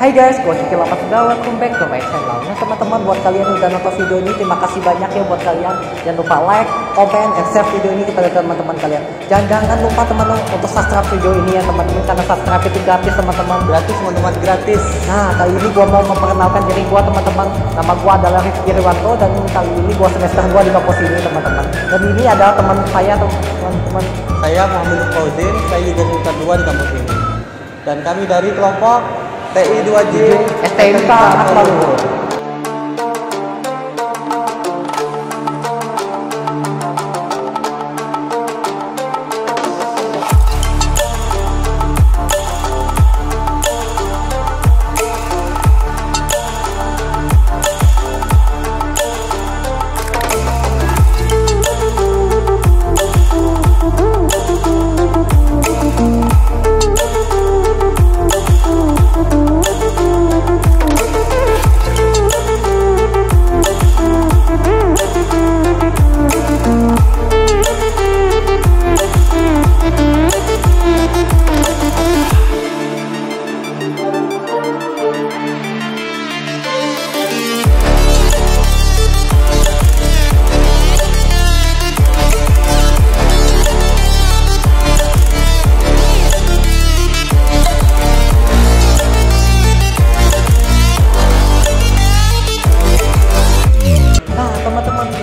Hai guys, gue Syukil Lapat, welcome back to my channel. Nah teman-teman, buat kalian yang udah nonton video ini, terima kasih banyak ya buat kalian. Jangan lupa like, comment, and share video ini kepada teman-teman kalian. Jangan lupa teman-teman untuk subscribe video ini ya teman-teman, karena subscribe itu gratis teman-teman. Gratis teman-teman, gratis. Nah kali ini gue mau memperkenalkan diri gue teman-teman. Nama gue adalah Rizky Riwanto dan kali ini gue semester 2 di kampus ini teman-teman. Dan ini adalah teman saya teman-teman. Saya Muhammad Fauzin, saya juga semester 2 di kampus ini. Dan kami dari kelompok TI 2J STMK Akmal.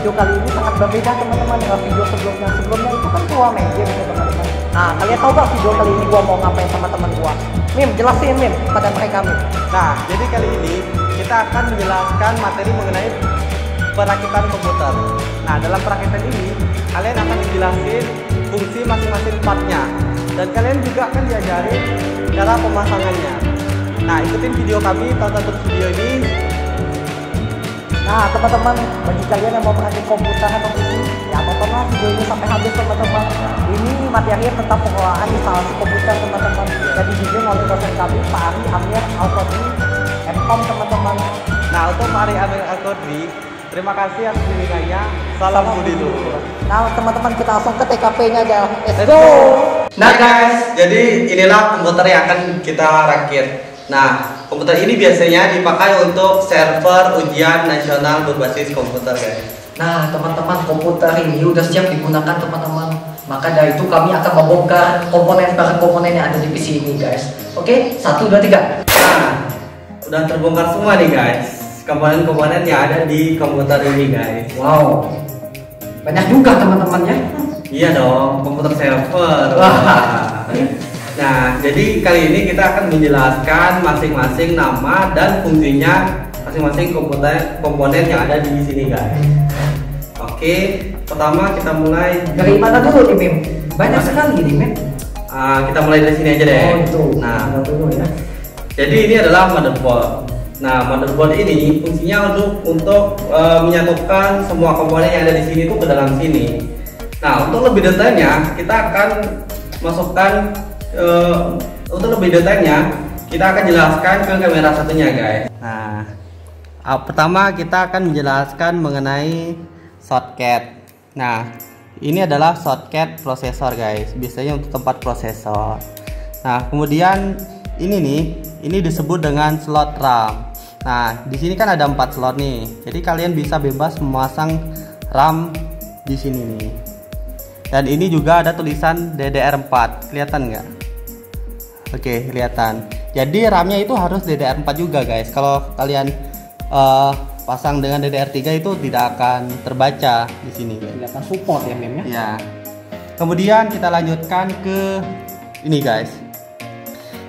Video kali ini sangat berbeda teman-teman dengan video sebelumnya. Sebelumnya itu kan gua main game ya teman-teman. Nah kalian tahu gak video kali ini gua mau ngapain sama teman gua? Mim, jelasin Mim pada mereka Mim. Nah, jadi kali ini kita akan menjelaskan materi mengenai perakitan komputer. Nah, dalam perakitan ini kalian akan dijelasin fungsi masing-masing partnya. Dan kalian juga akan diajari cara pemasangannya. Nah, ikutin video kami, tonton terus video ini. Nah teman-teman, bagi kalian yang mau merakit komputer atau PC, ya tontonlah video ini sampai habis teman-teman. Ini materinya tentang pengelolaan instalasi komputer teman-teman. Jadi dibimbing oleh dosen kami Pak Ari Amir Al-Qadri M.Com teman-teman. Nah, untuk Pak Ari Amir Al-Qadri, terima kasih atas bimbingannya. Salam budi luhur. Nah teman-teman, kita langsung ke TKP-nya aja. Let's go. Nah guys, jadi inilah komputer yang akan kita rakit. Nah, komputer ini biasanya dipakai untuk server ujian nasional berbasis komputer guys. Nah teman-teman, komputer ini udah siap digunakan teman-teman. Maka dari itu kami akan membongkar komponen per komponen yang ada di PC ini guys. Oke, 1, 2, 3. Nah, udah terbongkar semua nih guys, komponen-komponen yang ada di komputer ini guys. Wow, banyak juga teman-teman ya. Iya dong, komputer server. Nah, jadi kali ini kita akan menjelaskan masing-masing nama dan fungsinya masing-masing komponen yang ada di sini guys. Oke, pertama kita mulai dari mana dulu nih Mim? Banyak sekali nih Mim. Kita mulai dari sini aja deh. Oh, itu. Nah, dulu ya. jadi ini adalah motherboard. Nah, motherboard ini fungsinya untuk menyatukan semua komponen yang ada di sini itu ke dalam sini. Nah, untuk lebih detailnya kita akan masukkan untuk lebih detailnya kita akan jelaskan ke kamera satunya guys. Nah, pertama kita akan menjelaskan mengenai shortcut. Nah, ini adalah shortcut prosesor guys, biasanya untuk tempat prosesor. Nah, kemudian ini disebut dengan slot RAM. Nah, di sini kan ada 4 slot nih, jadi kalian bisa bebas memasang RAM di sini nih. Dan ini juga ada tulisan DDR4, kelihatan nggak? Oke, kelihatan. Jadi RAM-nya itu harus DDR4 juga guys. Kalau kalian pasang dengan DDR3 itu tidak akan terbaca di sini. Tidak akan support ya Mim ya. Ya. Kemudian kita lanjutkan ke ini guys.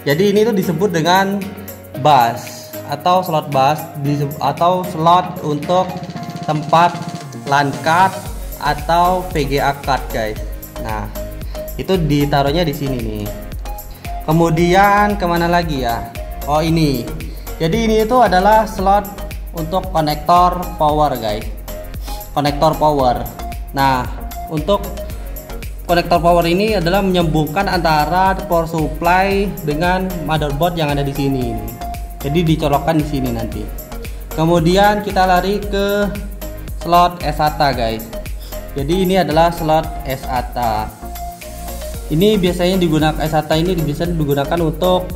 Jadi ini tuh disebut dengan bus atau slot bus atau slot untuk tempat LAN card atau VGA card guys. Nah, itu ditaruhnya di sini nih. Kemudian kemana lagi ya? Oh ini. Jadi ini itu adalah slot untuk konektor power guys. Konektor power. Nah, untuk konektor power ini adalah menyambungkan antara power supply dengan motherboard yang ada di sini. Jadi dicolokkan di sini nanti. Kemudian kita lari ke slot SATA guys. Jadi ini adalah slot SATA. Ini biasanya digunakan SATA ini bisa digunakan untuk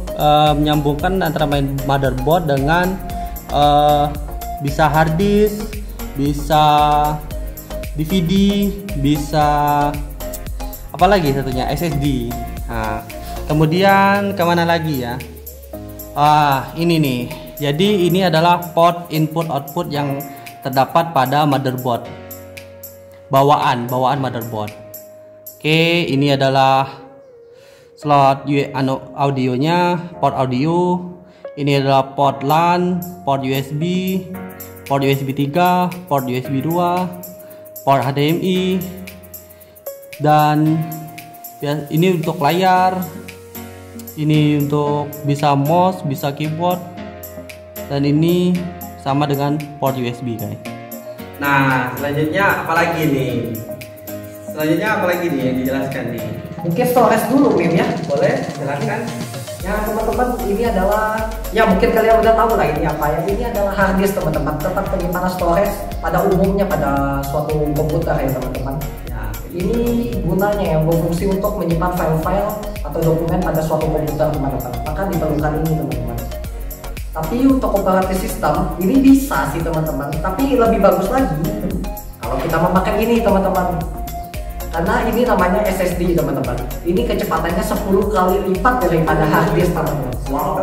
menyambungkan antara motherboard dengan bisa hard disk, bisa DVD, bisa apalagi satunya SSD. Nah, kemudian kemana lagi ya? Ini nih. Jadi ini adalah port input output yang terdapat pada motherboard. Bawaan motherboard. Oke, ini adalah slot audionya, port audio. Ini adalah port LAN, port USB, port USB 3, port USB 2, port HDMI, dan ini untuk layar, ini untuk bisa mouse, bisa keyboard, dan ini sama dengan port USB guys. Nah, selanjutnya apalagi nih? Yang dijelaskan nih? Mungkin storage dulu Mim ya. Boleh, silakan. Ya teman-teman, ini adalah, ya mungkin kalian udah tahu lah ini apa ya. Ini adalah hard disk teman-teman, tempat penyimpanan storage pada umumnya pada suatu komputer ya teman-teman. Ya, ini gunanya yang berfungsi untuk menyimpan file-file atau dokumen pada suatu komputer teman-teman. Maka diperlukan ini teman-teman. Tapi untuk operating system ini bisa sih teman-teman, tapi lebih bagus lagi kalau kita memakai ini teman-teman. Karena ini namanya SSD teman-teman. Ini kecepatannya 10 kali lipat daripada hard disk teman-teman. Wow.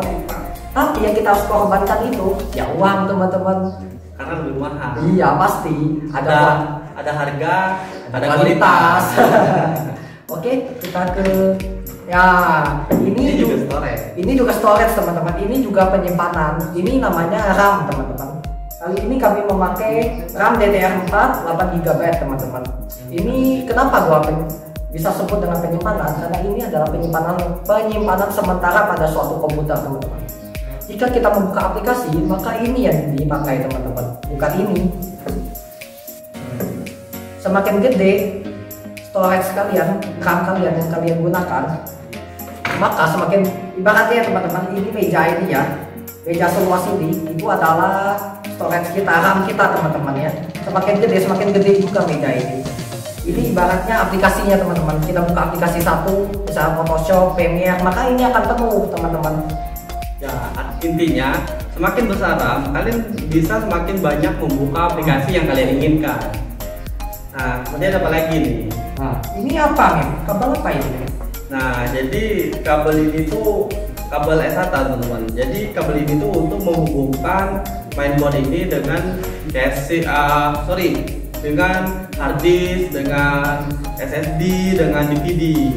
Tapi yang kita harus korbankan itu ya uang teman-teman. Karena lebih mahal. Iya pasti. Ada harga, ada kualitas. Oke, kita ke ya ini juga storage. Ini juga storage teman-teman. Ini juga penyimpanan. Ini namanya RAM teman-teman. Kali ini kami memakai RAM DDR4 8GB teman-teman. Ini kenapa gua bisa sebut dengan penyimpanan? Karena ini adalah penyimpanan sementara pada suatu komputer teman-teman. Jika kita membuka aplikasi, maka ini yang dipakai teman-teman, bukan ini. Semakin gede storage kalian, RAM kalian yang kalian gunakan, maka semakin ibaratnya teman-teman, ini meja ini ya, meja seluas ini itu adalah storage kita, RAM kita teman-teman ya. Semakin gede juga meja ini. Ini ibaratnya aplikasinya teman-teman. Kita buka aplikasi satu, misalnya Photoshop, Premiere, maka ini akan penuh teman-teman. Ya, intinya semakin besar RAM, kalian bisa semakin banyak membuka aplikasi yang kalian inginkan. Nah, kemudian apa lagi nih? Nah, ini apa nih? Kabel apa ini? Nah, jadi kabel ini tuh kabel SATA teman-teman. Jadi kabel ini tuh untuk menghubungkan mainboard ini dengan dengan hard disk, dengan SSD, dengan DVD.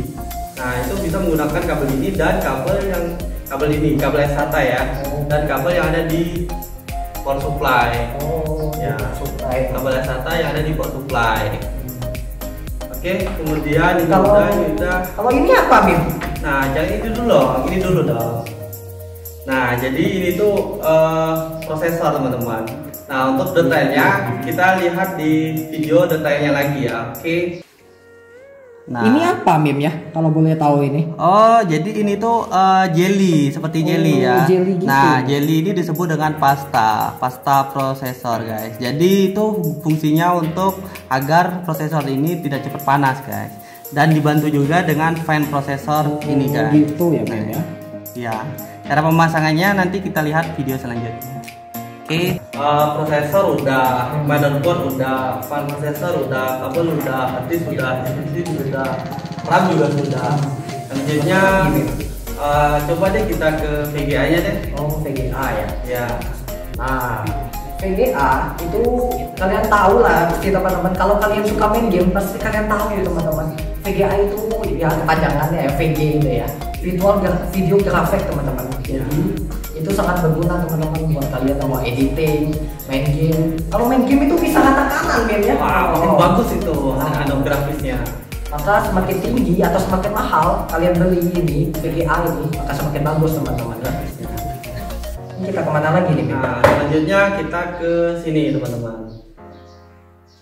Nah, itu bisa menggunakan kabel ini dan kabel SATA ya, dan kabel yang ada di port supply. Ya, supply. Kabel SATA yang ada di port supply. Oke, kemudian ini kalau ini apa, Min? Nah, jangan ini dulu dong. Nah, jadi ini tuh prosesor teman-teman. Nah, untuk detailnya kita lihat di video detailnya lagi ya. Oke. Nah, ini apa Mim ya? Kalau boleh tahu ini? Oh, jadi ini tuh jelly, seperti jelly ya. Jelly gitu. Nah, jelly ini disebut dengan pasta prosesor guys. Jadi itu fungsinya untuk agar prosesor ini tidak cepat panas guys. Dan dibantu juga dengan fan prosesor ini guys. Gitu ya Mim ya? Ya. Cara pemasangannya nanti kita lihat video selanjutnya. Oke. Prosesor udah, motherboard udah, fan prosesor udah, kabel udah, hard disk udah, SSD udah, RAM juga sudah. Selanjutnya coba deh kita ke VGA nya deh. Oh, VGA ya. Ya. Nah, VGA itu kalian tahu lah pasti teman-teman. Kalau kalian suka main game pasti kalian tahu ya teman-teman. VGA itu ya kepanjangannya ya VG itu ya. Video graphic teman-teman. Jadi itu sangat berguna teman-teman buat kalian mau editing, main game. Kalau main game itu bisa rata kanan game ya. Wow, bagus itu grafisnya. Maka semakin tinggi atau semakin mahal kalian beli ini VGA ini, maka semakin bagus teman-teman grafisnya. Ini kita kemana lagi nih? Nah, selanjutnya kita ke sini teman-teman.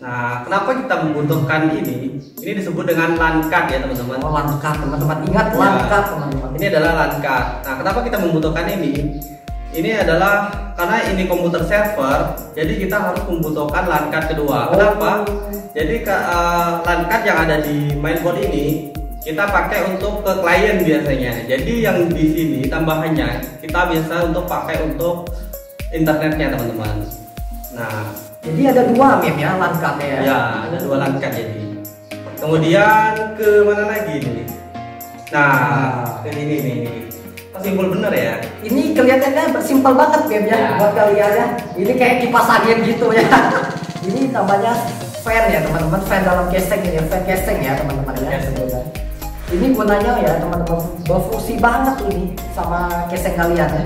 Nah, kenapa kita membutuhkan ini? Ini disebut dengan LAN card ya teman-teman. Oh, LAN card teman-teman, ingat LAN card teman-teman. Ini adalah LAN card. Nah, kenapa kita membutuhkan ini? Ini adalah karena ini komputer server, jadi kita harus membutuhkan LAN card kedua. Kenapa? Jadi LAN card yang ada di mainboard ini kita pakai untuk ke klien biasanya. Jadi yang di sini tambahannya kita bisa untuk pakai untuk internetnya teman-teman. Nah, jadi ada dua mem ya langkahnya ya. Ya, ada dua langkah jadi. Kemudian ke mana lagi nih? Nah, ke ini nih. Simpel bener ya. Ini kelihatannya simpel banget mem ya buat kalian ya. Ini kayak kipas angin gitu ya. Ini namanya fan ya teman-teman, fan dalam casing ini, fan casing ya teman-teman ya. Ini gunanya ya teman-teman, berfungsi banget ini sama casing kalian ya.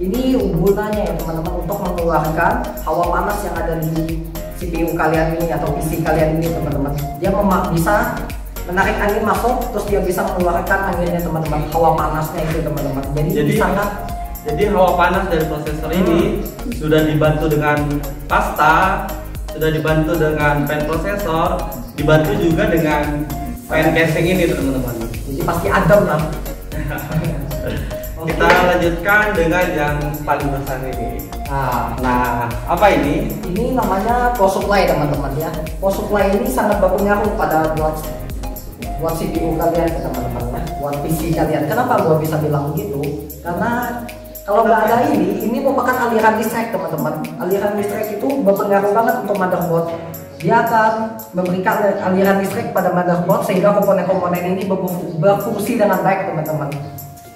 Ini gunanya ya teman-teman untuk mengeluarkan hawa panas yang ada di CPU kalian ini atau PC kalian ini teman-teman. Dia bisa menarik angin masuk, terus dia bisa mengeluarkan anginnya teman-teman, hawa panasnya itu teman-teman. Jadi sangat. Jadi hawa panas dari prosesor ini sudah dibantu dengan pasta, sudah dibantu dengan fan prosesor, dibantu juga dengan fan casing ini teman-teman. Jadi pasti adem lah. Kita lanjutkan dengan yang paling besar ini. Nah, apa ini? Ini namanya power supply teman-teman ya. Power supply ini sangat berpengaruh pada buat CPU kalian teman-teman ya, buat PC kalian. Kenapa gua bisa bilang begitu? Karena kalau nggak ada ini merupakan aliran listrik teman-teman. Aliran listrik itu berpengaruh banget untuk motherboard. Dia akan memberikan aliran listrik pada motherboard sehingga komponen-komponen ini berfungsi dengan baik teman-teman.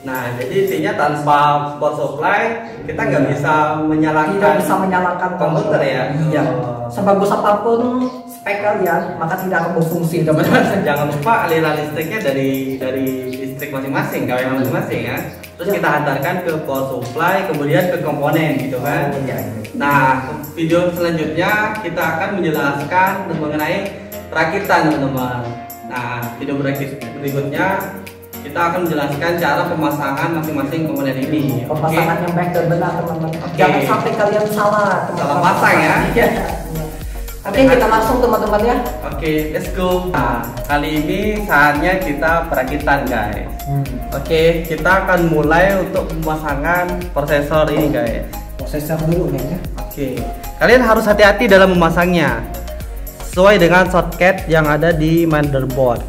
Nah, jadi intinya tanpa power supply kita nggak bisa menyalakan komputer ya. Iya. Sebagus apapun spek kalian, maka tidak akan berfungsi teman-teman. Jangan lupa aliran listriknya dari listrik masing-masing, KW masing-masing ya. Terus kita hantarkan ke power supply, kemudian ke komponen gitu kan. Nah, video selanjutnya kita akan menjelaskan mengenai perakitan teman-teman. Nah, video berikutnya kita akan menjelaskan cara pemasangan masing-masing komponen ini. Pemasangan yang baik dan benar teman-teman. Jangan sampai kalian salah pasang ya. Oke, kita langsung teman-teman ya. Oke, let's go. Nah, kali ini saatnya kita perakitan guys. Oke, kita akan mulai untuk pemasangan prosesor ini guys. Prosesor dulu ya. Oke, kalian harus hati-hati dalam memasangnya. Sesuai dengan socket yang ada di motherboard.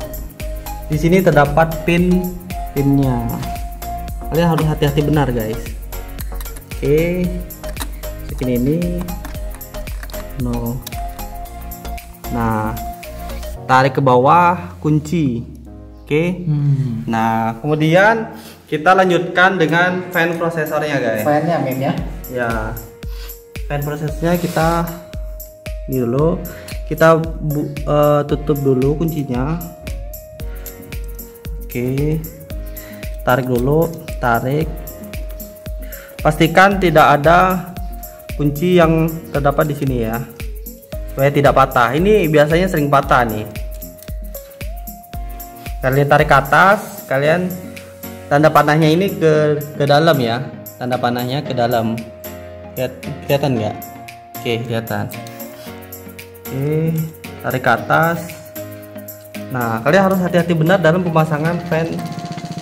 Di sini terdapat pinnya. Kalian harus hati-hati benar guys. Oke, seperti ini. Nah, tarik ke bawah, kunci. Oke. Nah, kemudian kita lanjutkan dengan fan prosesornya guys. Fan-nya mem ya. Ya. Fan prosesornya kita ini dulu. Kita tutup dulu kuncinya. Oke, tarik dulu, tarik. Pastikan tidak ada kunci yang terdapat di sini ya, supaya tidak patah. Ini biasanya sering patah nih. Kalian tarik ke atas, kalian tanda panahnya ini ke dalam ya, tanda panahnya ke dalam. Kelihatan nggak? Oke, kelihatan. Oke, tarik ke atas. Nah, kalian harus hati-hati benar dalam pemasangan fan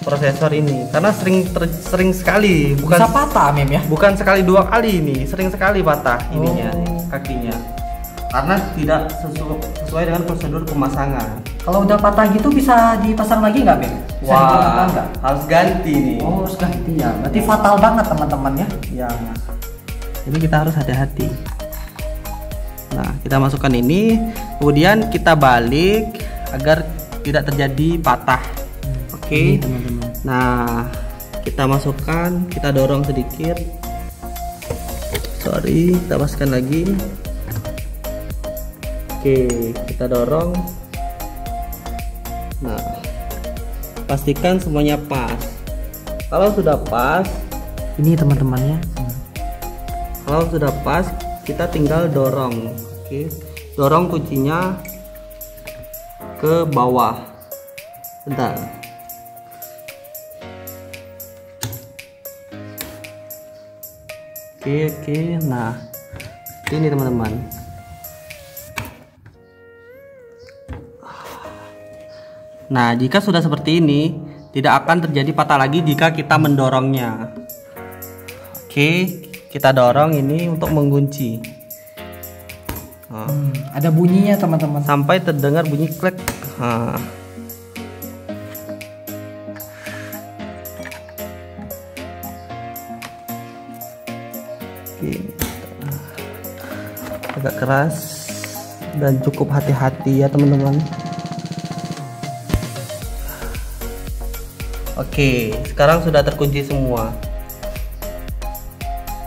prosesor ini karena sering sekali, bukan bisa patah mem ya. Bukan sekali dua kali ini, sering sekali patah ininya, kakinya. Karena tidak sesuai dengan prosedur pemasangan. Kalau udah patah gitu bisa dipasang lagi nggak mem? Wah, harus ganti nih. Oh, harus ganti ya. Berarti fatal banget teman-teman ya. Ya. Jadi kita harus hati-hati. Nah, kita masukkan ini, kemudian kita balik agar tidak terjadi patah. Oke. Nah, kita masukkan, kita dorong sedikit. Sorry, kita paskan lagi. Oke, kita dorong. Nah, pastikan semuanya pas. Kalau sudah pas, ini teman-temannya. Kalau sudah pas, kita tinggal dorong. Oke, dorong kuncinya ke bawah. Bentar. Oke. Nah, ini teman-teman. Nah, jika sudah seperti ini, tidak akan terjadi patah lagi jika kita mendorongnya. Oke, kita dorong ini untuk mengunci. Ada bunyinya teman-teman. Sampai terdengar bunyi klik. Gitu. Agak keras dan cukup hati-hati ya teman-teman. Oke, sekarang sudah terkunci semua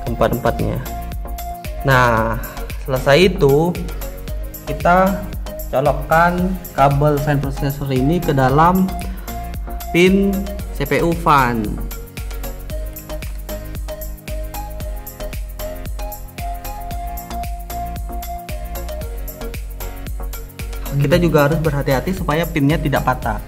empat-empatnya. Nah, selesai itu kita colokkan kabel fan processor ini ke dalam pin CPU fan. Kita juga harus berhati-hati supaya pinnya tidak patah.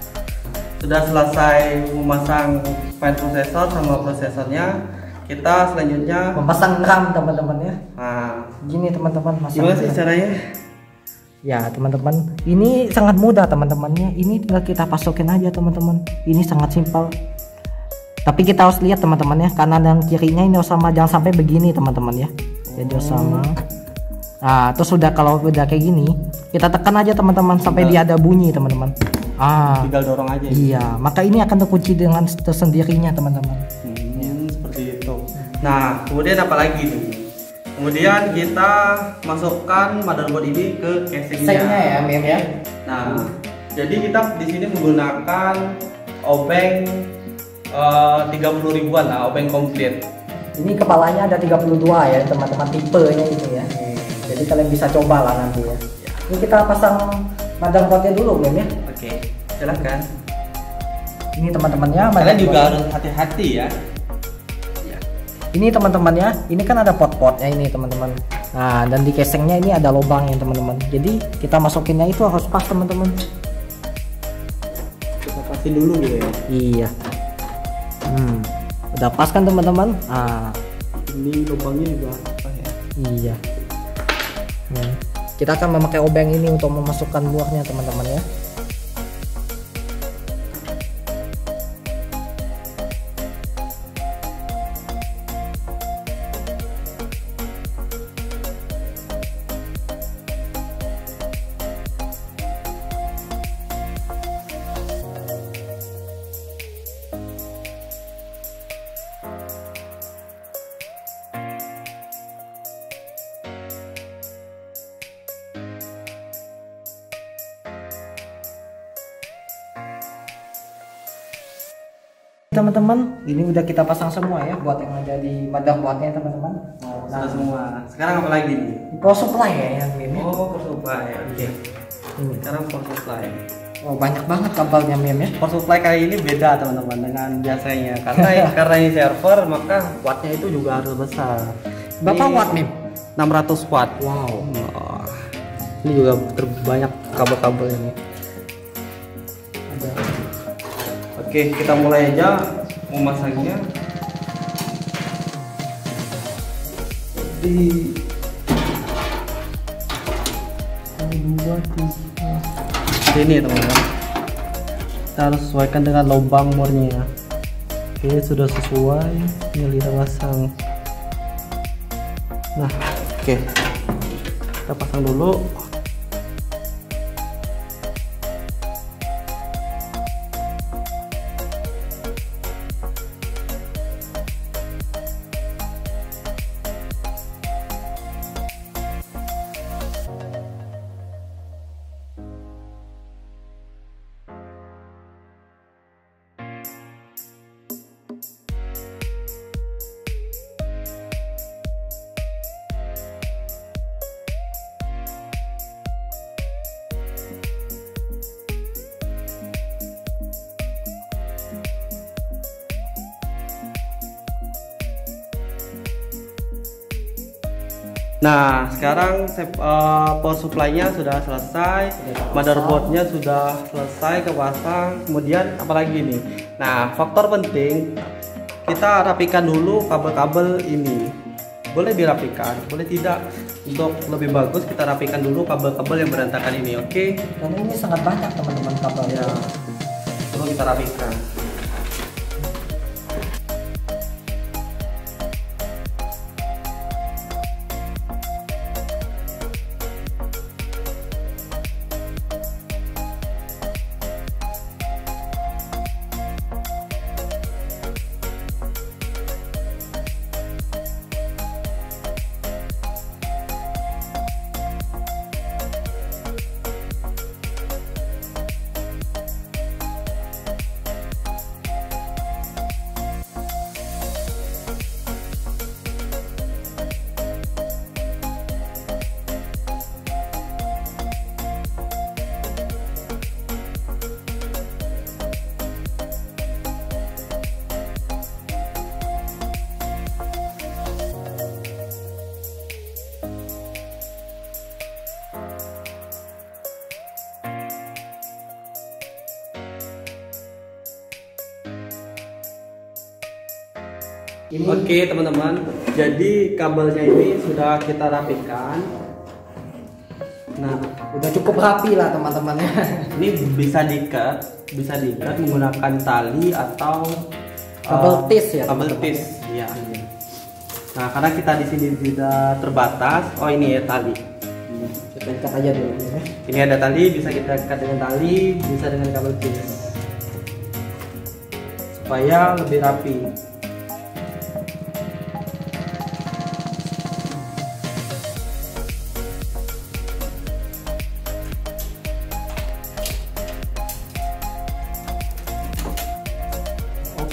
Sudah selesai memasang fan processor sama prosesornya, kita selanjutnya Memasang RAM teman-teman ya. nah, Gini teman-teman, masang gimana sih RAM. caranya? Ya teman-teman, ini sangat mudah teman-temannya. Ini tinggal kita pasokin aja teman-teman. Ini sangat simpel. Tapi kita harus lihat teman-teman ya, kanan dan kirinya ini harus sama, jangan sampai begini teman-teman ya. Jadi harus sama. Nah, terus sudah kalau udah kayak gini, kita tekan aja teman-teman sampai dia ada bunyi teman-teman. Tinggal dorong aja. Iya, maka ini akan terkunci dengan tersendirinya teman-teman. Seperti itu. Nah, kemudian apa lagi nih? Kemudian kita masukkan motherboard ini ke casingnya. ya, Mem ya. Nah, jadi kita di sini menggunakan obeng 30 ribuan lah, obeng komplit. Ini kepalanya ada 32 ya teman-teman, tipenya ini ya. Jadi kalian bisa coba lah nanti ya. Ini kita pasang motherboardnya dulu Mem ya. Oke, silahkan. Ini teman-temannya. Kalian juga motherboard. harus hati-hati ya. Ini teman-temannya, ini kan ada pot-potnya ini teman-teman. Nah, dan di casingnya ini ada lubangnya teman-teman. Jadi kita masukinnya itu harus pas teman-teman. Kita pasin dulu gitu ya. Iya. Udah pas kan teman-teman? Ini lubangnya juga apa ya? Iya. Kita akan memakai obeng ini untuk memasukkan buahnya teman-teman ya. Teman-teman, ini udah kita pasang semua ya buat yang ada di motherboardnya teman-teman. Sudah semua. Sekarang apa lagi nih? Power supply ya yang ini. Oh, power supply. Oke. Ini. Sekarang power supply. Oh, banyak banget kabelnya Mem ya. Power supply kali ini beda teman-teman dengan biasanya. Karena ini server, maka wattnya itu juga harus besar. Berapa Ini watt Mem? 600 watt. Wow. Oh, ini juga terbanyak kabel-kabel ini. Oke, kita mulai aja memasangnya. Di 2, 3. Ini teman-teman. Kita harus sesuaikan dengan lubang bornya. Oke, sudah sesuai. Ini kita pasang. Nah, oke. Kita pasang dulu. Nah, sekarang power supply-nya sudah selesai, motherboard-nya sudah selesai kepasang. Kemudian apalagi nih? Nah, faktor penting kita rapikan dulu kabel-kabel ini. Boleh dirapikan, boleh tidak. Untuk lebih bagus kita rapikan dulu kabel-kabel yang berantakan ini, oke? Dan ini sangat banyak teman-teman kabelnya. Ya, perlu kita rapikan. Oke teman-teman, jadi kabelnya ini sudah kita rapikan. Nah, udah cukup rapi lah teman-teman ya. Ini bisa diikat menggunakan tali atau kabel tis ya. Kabel tis, ya. Nah, karena kita di sini tidak terbatas, oh ini ya tali. Kita ikat aja dulu. Ya. Ini ada tali, bisa kita ikat dengan tali, bisa dengan kabel tis, supaya lebih rapi.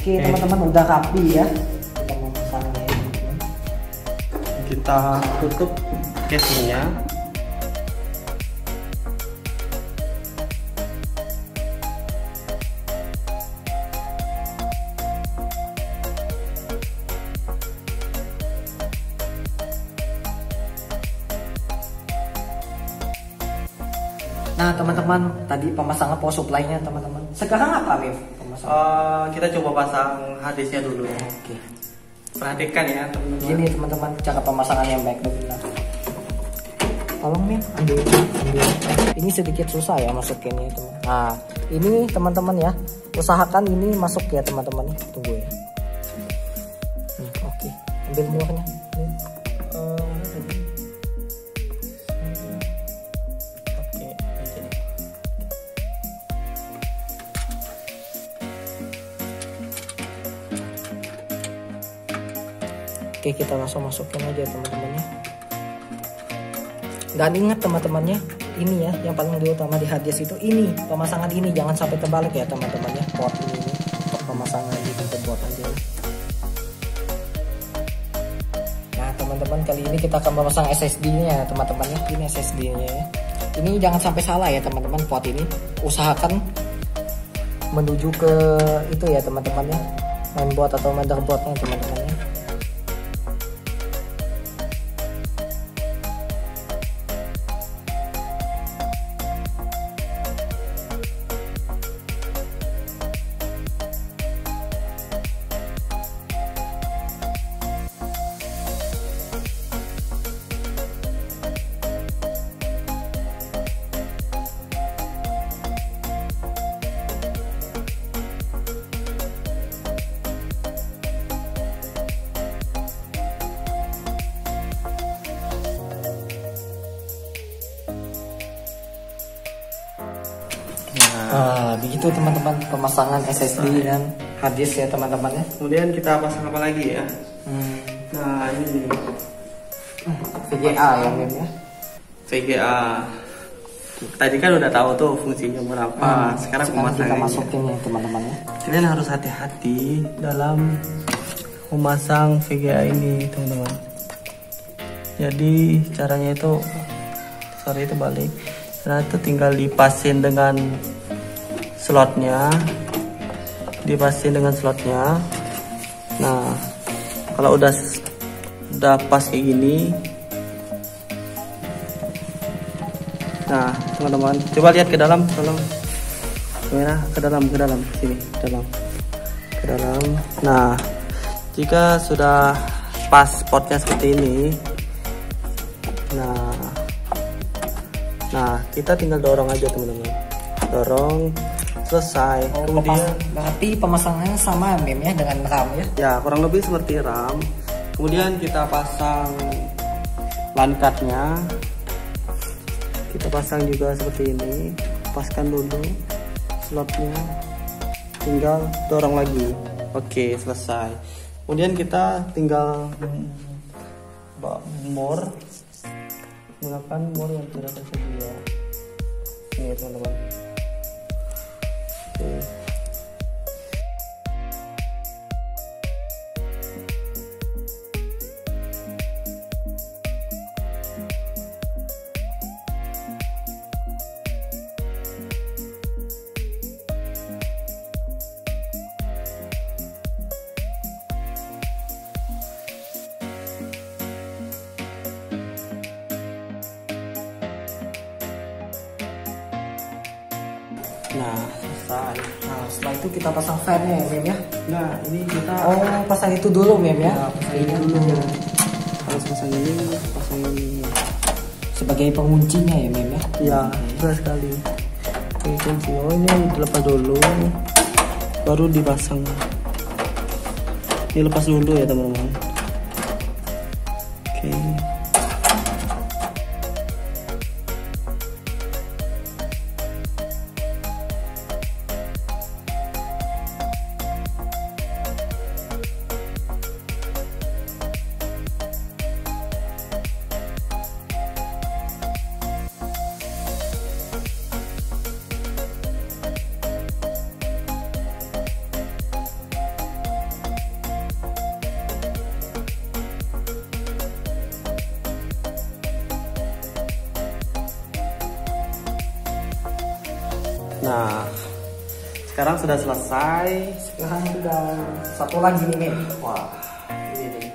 Oke teman-teman, udah rapi ya. Kita memasangnya. Kita tutup casingnya. Nah teman-teman, tadi pemasangan power supply-nya teman-teman. Sekarang apa Mif? Kita coba pasang harddisknya dulu. Oke. Perhatikan ya teman-teman. Gini teman-teman, cara pemasangan yang baik benar. Tolong Mif, ambil. Ini sedikit susah ya masukinnya teman. Nah, ini teman-teman ya, usahakan ini masuk ya teman-teman. Tunggu ya. Oke, ambil luarnya. Oke, kita langsung masukin aja teman-temannya. Dan ingat teman-temannya, ini ya yang paling utama di harddisk itu ini pemasangan ini, jangan sampai terbalik ya teman-temannya. Port ini untuk pemasangan di keyboard aja. Nah teman-teman, kali ini kita akan memasang SSD-nya teman-temannya. Ini SSD-nya ya. Ini jangan sampai salah ya teman-teman, port ini usahakan menuju ke itu ya teman-temannya, mainboard atau motherboardnya teman-temannya. Begitu teman-teman pemasangan SSD dan harddisk ya teman-teman ya. Kemudian kita pasang apa lagi ya? Nah ini VGA ya Mim ya. VGA. Tadi kan udah tahu tuh fungsinya berapa. Sekarang kita masukin ya teman-teman ya. Kalian harus hati-hati dalam memasang VGA ini teman-teman. Jadi caranya itu, itu balik. Nah itu tinggal dipasin dengan slotnya, Nah kalau udah pas kayak gini, nah teman-teman coba lihat ke dalam, tolong kamera ke dalam sini, ke dalam. Nah jika sudah pas portnya seperti ini, nah kita tinggal dorong aja teman-teman, dorong. Selesai. Kemudian berarti pemasangannya sama Mim ya dengan RAM ya? Ya kurang lebih seperti RAM. Kemudian kita pasang LAN cardnya. Kita pasang juga seperti ini. Paskan dulu slotnya. Tinggal dorong lagi. Oke, selesai. Kemudian kita tinggal menggunakan more yang sudah tersedia. Ini teman-teman. Nah selesai. Nah, setelah itu kita pasang fan-nya ya, Mem ya. Nah, ini kita Pasang itu dulu, Mem ya. pasang ini dulu. Harus pasang ini, pasang ini. Sebagai penguncinya ya, Mem ya. Ya, betul sekali. Oke, kunci. Oh, ini dilepas dulu, baru dipasang. Ini lepas dulu ya teman-teman. Oke. Nah, sekarang sudah selesai. Sekarang sudah satu lagi nih, Mem. Wah, ini nih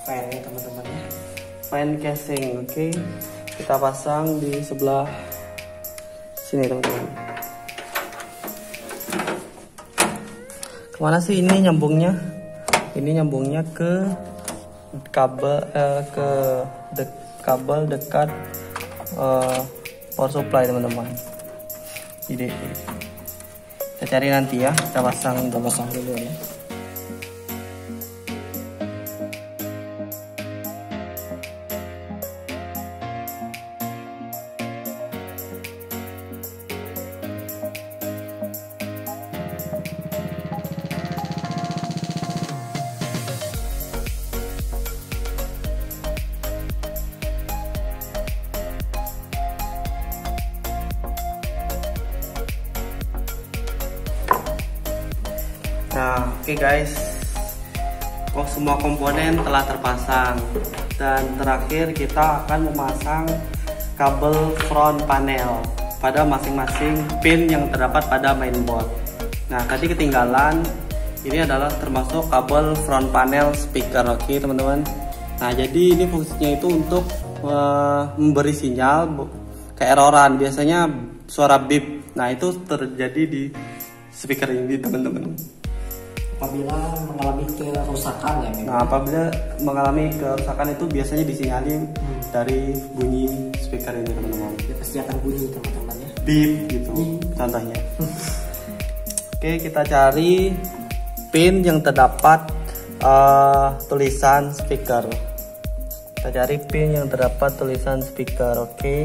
fan-nya teman-teman ya. Fan casing, oke. Kita pasang di sebelah sini teman-teman. Kemana sih ini nyambungnya? Ini nyambungnya ke kabel kabel dekat power supply teman-teman. Ide. Kita cari nanti ya. Kita pasang dulu ya. Nah, oke guys, semua komponen telah terpasang dan terakhir kita akan memasang kabel front panel pada masing-masing pin yang terdapat pada mainboard. Nah, tadi ketinggalan, ini adalah termasuk kabel front panel speaker, oke teman-teman. Nah, jadi ini fungsinya itu untuk memberi sinyal keeroran, biasanya suara beep. Nah, itu terjadi di speaker ini teman-teman. Apabila mengalami kerusakan ya, Mem. Nah, apabila mengalami kerusakan itu biasanya disinyalir dari bunyi speaker ini teman-teman. Ya, pasti akan bunyi teman-teman ya. Beep gitu contohnya. Oke, kita cari pin yang terdapat tulisan speaker. Kita cari pin yang terdapat tulisan speaker, oke.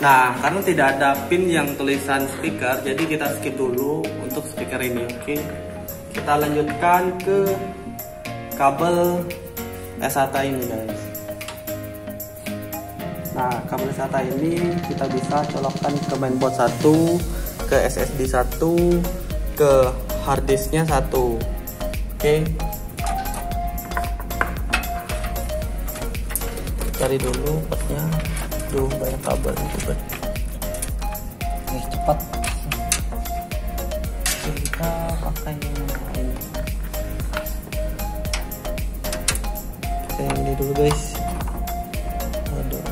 Nah, karena tidak ada pin yang tulisan speaker, jadi kita skip dulu untuk speaker ini, oke. Kita lanjutkan ke kabel SATA ini guys. Nah, kabel SATA ini kita bisa colokkan ke mainboard 1, ke SSD 1, ke harddisknya 1. Oke. Cari dulu portnya. Duh, banyak kabel itu. Oke, cepat. Oke, kita pakai yang ini. Kita yang ini dulu guys. Aduh,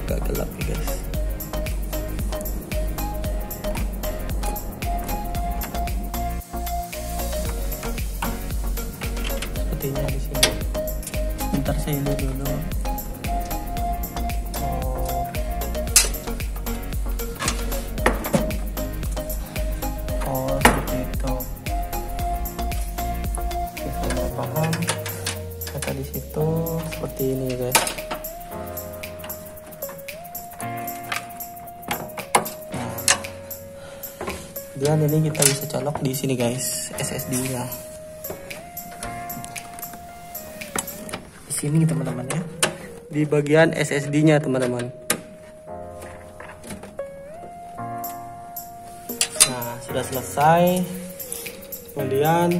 agak gelap ya guys. Sepertinya di sini. Bentar saya lihat dulu. Oh, seperti itu. Oke, saya paham. Kata di situ seperti ini guys. Dan ini kita bisa colok di sini guys, SSD-nya. Di sini teman-teman ya. Di bagian SSD-nya teman-teman. Nah, sudah selesai. Kemudian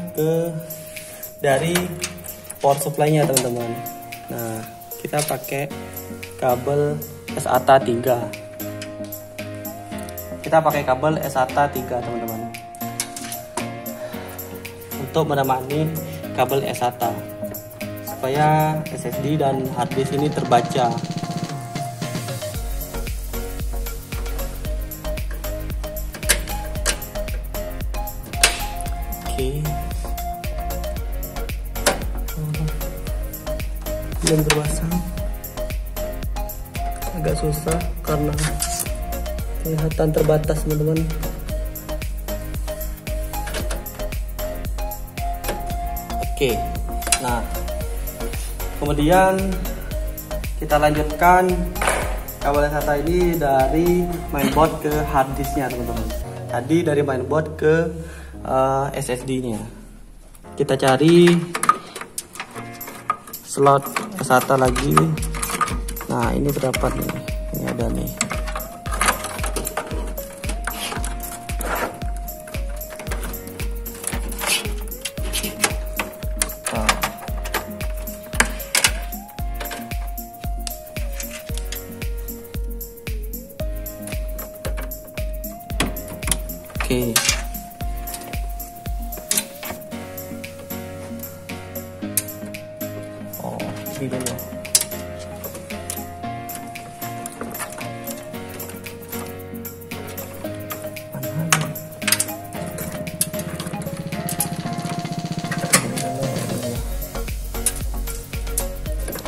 dari power supply-nya teman-teman. Nah, kita pakai kabel SATA 3. Kita pakai kabel SATA 3 teman-teman untuk menemani kabel SATA supaya SSD dan harddisk ini terbaca. belum terpasang, agak susah karena kelihatan terbatas teman-teman. Oke, nah kemudian kita lanjutkan kabel SATA ini dari mainboard ke harddisknya teman-teman. Tadi dari mainboard ke SSD-nya. Kita cari slot SATA lagi. Nah ini terdapat nih, ini ada nih. Oke. Oh, ini dulu.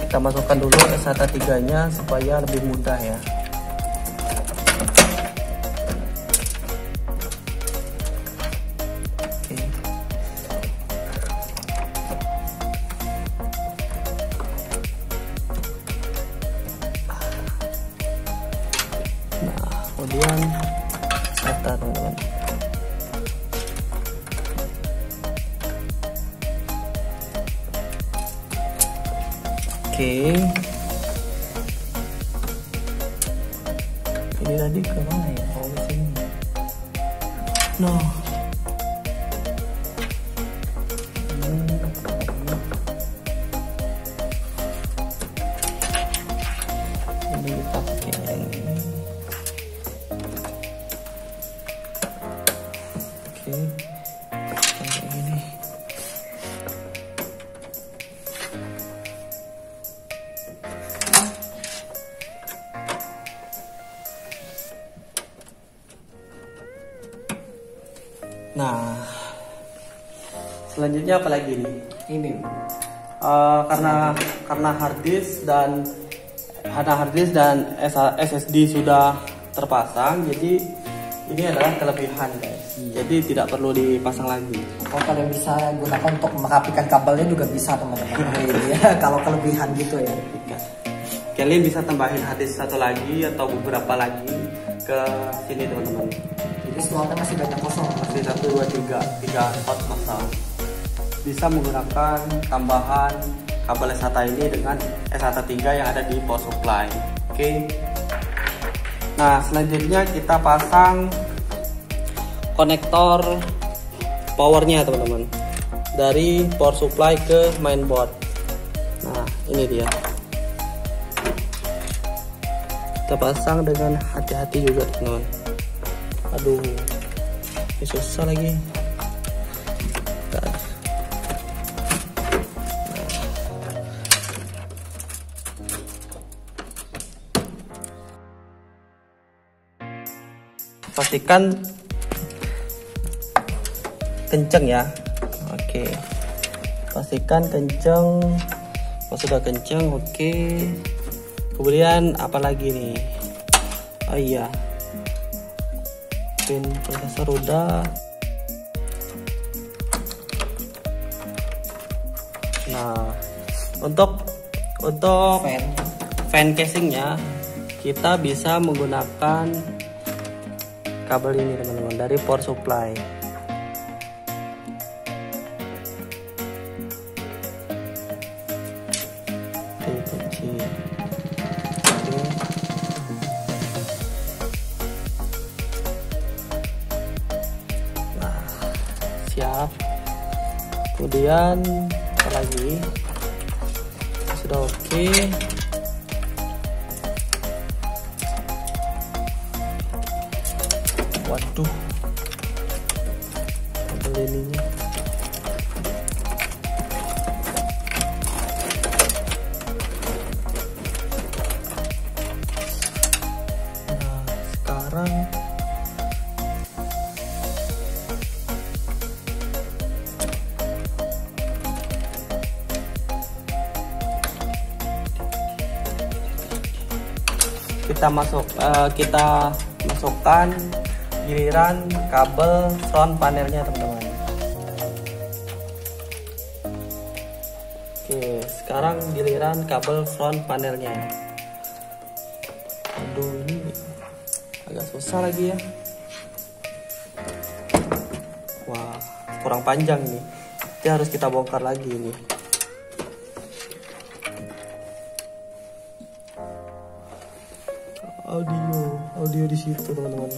Kita masukkan dulu SATA 3-nya supaya lebih mudah ya. Kemudian SATA teman-teman. Oke, ini tadi ke mana ya? Oh di sini. No. Ini kita pakai yang ini. Oke, kayak gini. Nah, selanjutnya apa lagi nih? Ini Karena harddisk dan SSD sudah terpasang, jadi ini adalah kelebihan guys. Jadi tidak perlu dipasang lagi. kalau kalian bisa gunakan untuk merapikan kabelnya juga bisa teman-teman. Ini ya, kalau kelebihan gitu ya. Kalian bisa tambahin harddisk satu lagi atau beberapa lagi ke sini teman-teman. Jadi slotnya masih banyak kosong. Masih 1, 2, 3 slot kosong. Bisa menggunakan tambahan kabel SATA ini dengan SATA 3 yang ada di power supply. Oke. Nah, selanjutnya kita pasang konektor powernya teman-teman, dari power supply ke mainboard. Nah ini dia, kita pasang dengan hati-hati juga teman-teman. Aduh, ini susah lagi. Pastikan kenceng ya. Oke, pastikan kenceng. Kalau sudah kenceng, oke. Kemudian apa lagi nih? Oh iya, pin prosesor udah. Nah, untuk fan casingnya kita bisa menggunakan kabel ini teman-teman, dari power supply. Nah, siap. Kemudian apa lagi? Sudah oke. Waduh, kabel ininya. Nah, sekarang kita masukkan giliran kabel front panelnya teman-teman. Oke, sekarang giliran kabel front panelnya. Aduh, ini agak susah lagi ya. Wah, kurang panjang nih. Jadi harus kita bongkar lagi ini. Audio di situ teman-teman.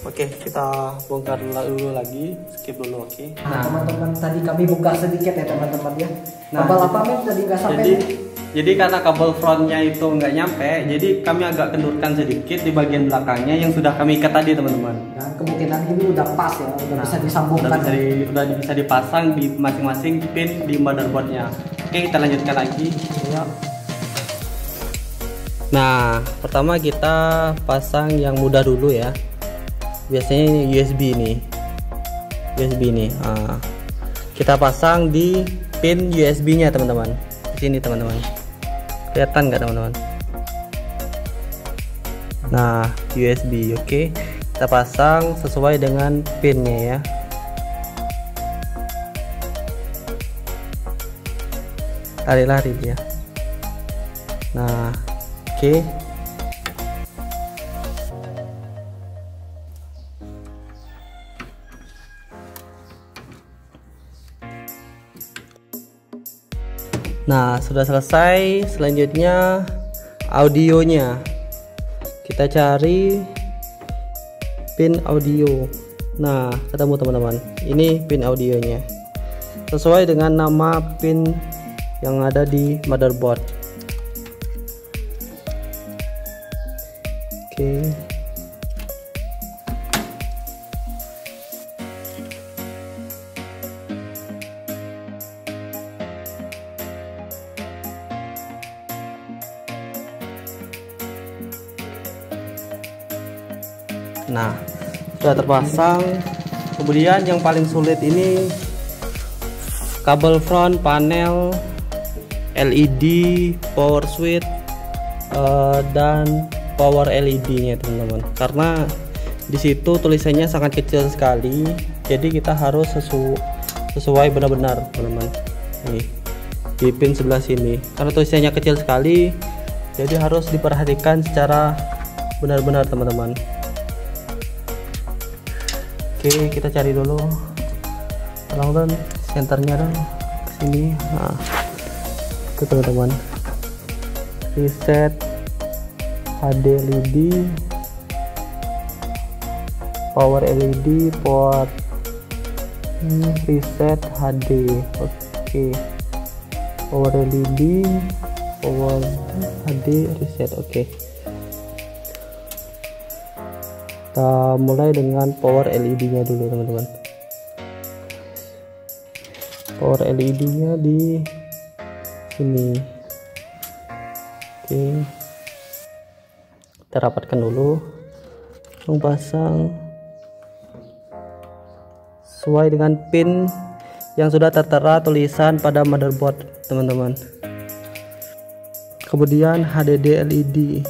Oke, kita bongkar dulu lagi, skip dulu, oke. Nah, teman-teman, tadi kami buka sedikit ya teman-teman ya. Nah, kabel apa men tadi nggak sampai? Jadi karena kabel frontnya itu nggak nyampe, jadi kami agak kendurkan sedikit di bagian belakangnya yang sudah kami ikat tadi teman-teman. Dan kemungkinan ini udah pas ya, udah bisa disambungkan. Udah bisa dipasang di masing-masing pin di motherboardnya. Oke, kita lanjutkan lagi. Ya. Nah, pertama kita pasang yang mudah dulu ya. Biasanya ini USB nih. Nah, kita pasang di pin USB-nya teman-teman. Di sini teman-teman. Kelihatan nggak teman-teman? Nah, USB, oke. Kita pasang sesuai dengan pinnya ya. Lari-lari dia. Nah, oke. Nah, sudah selesai. Selanjutnya audionya. Kita cari pin audio. Nah, ketemu teman-teman. Ini pin audionya. Sesuai dengan nama pin yang ada di motherboard. Oke. Nah, sudah terpasang. Kemudian yang paling sulit ini kabel front panel, LED, power switch, dan power LED-nya teman-teman. Karena di situ tulisannya sangat kecil sekali, jadi kita harus sesuai benar-benar teman-teman. Nih di pin sebelah sini, karena tulisannya kecil sekali, jadi harus diperhatikan secara benar-benar teman-teman. Oke, kita cari dulu. Tolong dan senternya dong ke sini. Nah, itu teman-teman. Reset HD LED, power LED, port reset HD. Oke, power LED, power HD reset. Oke, kita mulai dengan power LED nya dulu teman-teman. Power LED nya di sini. Oke, kita rapatkan dulu, langsung pasang sesuai dengan pin yang sudah tertera tulisan pada motherboard teman-teman. Kemudian HDD LED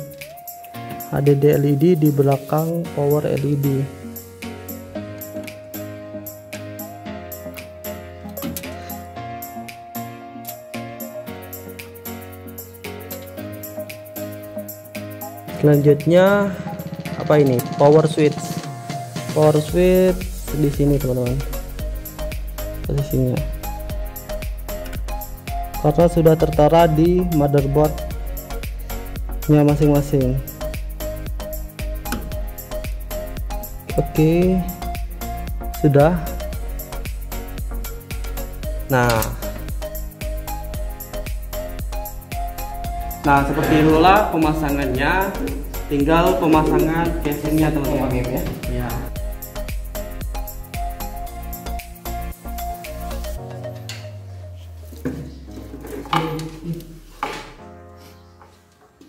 di belakang power LED. Selanjutnya apa ini? Power switch di sini teman-teman, posisinya karena sudah tertera di motherboardnya masing-masing. Oke, sudah. Nah, seperti itulah pemasangannya. Tinggal pemasangan casingnya teman-teman ya. Ya.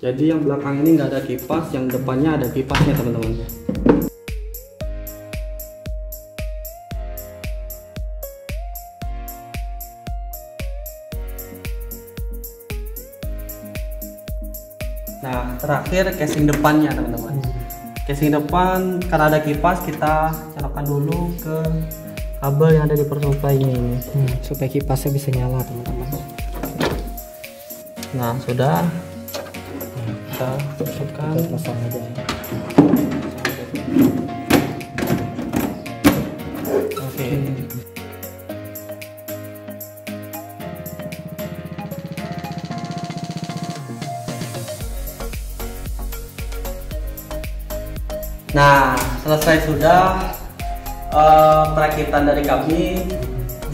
Jadi yang belakang ini nggak ada kipas, yang depannya ada kipasnya teman-teman. Nah, terakhir casing depannya teman-teman. Casing depan karena ada kipas, kita colokkan dulu ke kabel yang ada di power supply-nya ini. Supaya kipasnya bisa nyala teman-teman. Nah, sudah. Kita masukkan. Kita pasang aja. Oke. Nah, selesai sudah perakitan dari kami.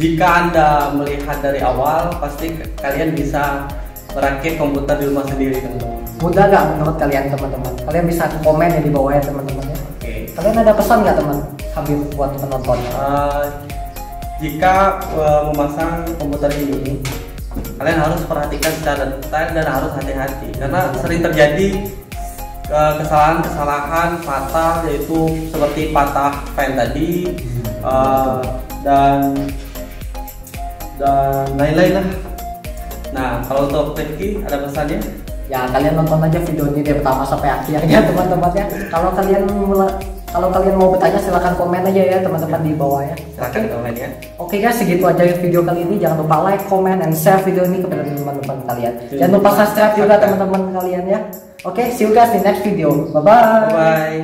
Jika Anda melihat dari awal, pasti kalian bisa merakit komputer di rumah sendiri, teman-teman. Mudah nggak menurut kalian teman-teman? Kalian bisa komen ya di bawah ya teman-teman ya. Oke. Kalian ada pesan nggak teman Habib buat penonton? Jika memasang komputer ini, kalian harus perhatikan secara detail dan harus hati-hati karena sering terjadi kesalahan-kesalahan fatal, yaitu seperti patah fan tadi dan lain-lain lah. Nah, kalau untuk Rifki ada pesannya? Ya kalian nonton aja video ini dari pertama sampai akhir ya teman-teman ya. Kalau kalian mau bertanya silahkan komen aja ya teman-teman di bawah ya. Silahkan komen ya. Oke guys, segitu aja video kali ini. Jangan lupa like, comment, and share video ini kepada teman-teman kalian. Jangan lupa subscribe juga teman-teman kalian ya. Oke, see you guys in next video. Bye bye. Bye.